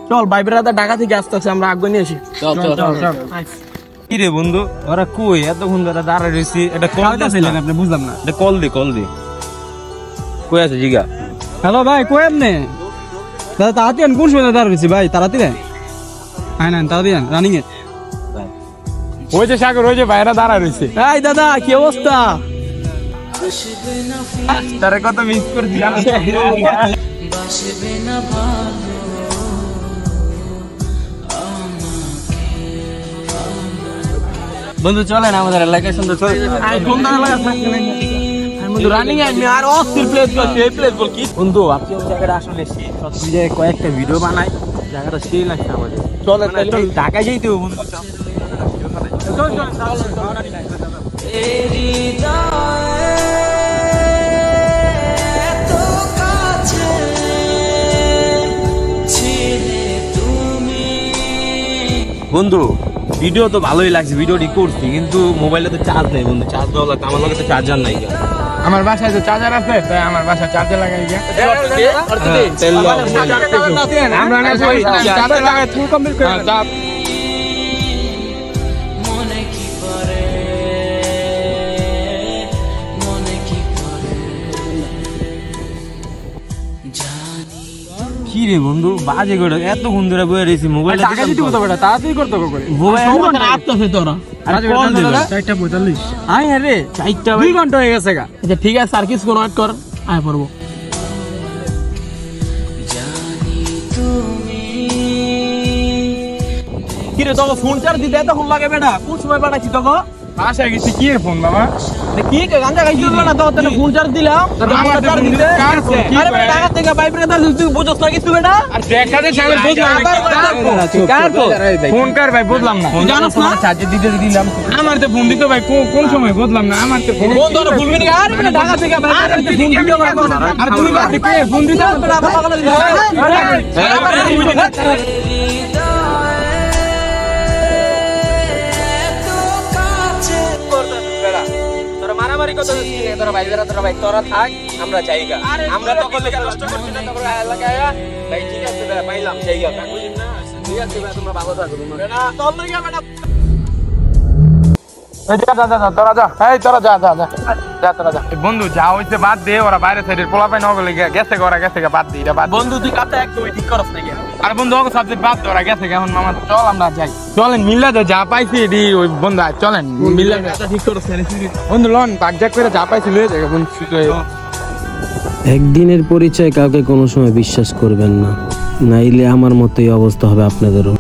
চল বাইবেরাদা ঢাকা থেকে আসতেছে, আমরা আগে নিয়ে আসি। চল চল চল। কি রে বন্ধু, ওরা কই এতক্ষণ ধরে দাঁড়ায় রয়েছি? এটা কল দিছিলেন আপনি? বুঝলাম না, এটা কল দি কই আছে জিগা। হ্যালো ভাই, কই আপনি? দাদা তাড়াতাড়ি আন, কোন সময় দাঁড়া রয়েছি ভাই? তাড়াতাড়ি হ্যাঁ না, তাড়াতাড়ি আন, রানিং এ। ওই যে সাগর, ওই যে বাইরে দাঁড়ায় রয়েছে। এই দাদা কি অবস্থা? তারে কত মিস করছি। বন্ধু চলেন আমাদের এলাকায় সুন্দর চল। রানিং আমি আর অস্থির প্লেস করছি, এই প্লেস বল কি বন্ধু আপনি ওই জায়গাটা আসলে সেই যে কয়েকটা ভিডিও বানাই, জায়গাটা সেই লাগছে আমাদের। চল ঢাকায় যাইতে হবে বন্ধু। বন্ধু ভিডিও তো ভালোই লাগছে, ভিডিওটি করছি, কিন্তু মোবাইলে তো চার্জ নেই বন্ধু। চার্জ দেওয়া লাগতো, আমার লগে তো চার্জার নাই। আমার বাসায় তো চার্জার আছে, তাই আমার বাসায় চার্জার লাগাই গিয়া। আমরা না কই চার্জার লাগাই ফুল কমপ্লিট করে দাও। কি রে বন্ধু বাজে করে এতক্ষণ ধরে বয়ে রয়েছি, মোবাইল টাকা দিতে হতো বেটা, তাড়াতাড়ি করতে হবে করে। তোরা 4:45। আয় রে 2 ঘন্টা হয়ে গেছে গা। আচ্ছা ঠিক আছে, আর কিছু ওয়েট কর, আয় পড়বো। কিরে তোকে ফোন চার্জ দিতে এতক্ষণ লাগে বেটা? কোন সময় পাঠাচ্ছি তোকে? বাসায় গেছি। কি এর ফোন বাবা? কি গাঞ্জা খাইছিস না? তোকে ফোন চার্জ দিলাম, চার্জ দিতে। আরে বেটা ঢাকা থেকে বাইবেরাদা তুই বুঝছ না কিছু বেটা? আর দেখা দে সামনে বুঝলাম না। কার ফোন? ফোন কার ভাই বুঝলাম না। জানোস না? চার্জার দিতে দিলাম। আমার তো ফোন দিতে ভাই কোন সময় বুঝলাম না। আমার তো ফোন ফোন ধরে ভুলবি না। আরে বেটা ঢাকা থেকে বাইবেরাদা ফোন দিতে পারবো না। আর তুমি কাছে কে ফোন দিতে বেটা আবার পাগল হয়ে যাবে। মারামারি কথা তোরা বাইবেরা, তোরা ভাই তোরা থাক, আমরা জায়গা আমরা তখন লেগে নষ্ট করছি না। তারপরে এলাকায় ভাই ঠিক আছে ভাই, পাইলাম জায়গা বুঝিস না। ঠিক আছে ভাই, তোমরা ভালো থাকো। বেটা তোর লাগা বেটা বন্ধু যা হইছে বাদ দে। ওরা বাইরে সাইডের পোলা পাই নগলে গেছে ওরা গেছে বাদ দে, এটা বাদ। বন্ধু তুই কাটা একদমই ঠিক করছ না। আর বন্ধু ওকে সাবজেক্ট বাদ দে, ওরা গেছে এখন মামা। চল আমরা যাই, চলেন মিল্লা যা পাইছি এডি ওই বন্ধু চলেন মিল্লা ঠিক করছ না বন্ধু। লন বাগজাক করে যা পাইছি লয়ে যাবে বন্ধু। একদিনের পরিচয় কাউকে কোনো সময় বিশ্বাস করবেন না, নাইলে আমার মতোই অবস্থা হবে আপনাদেরও।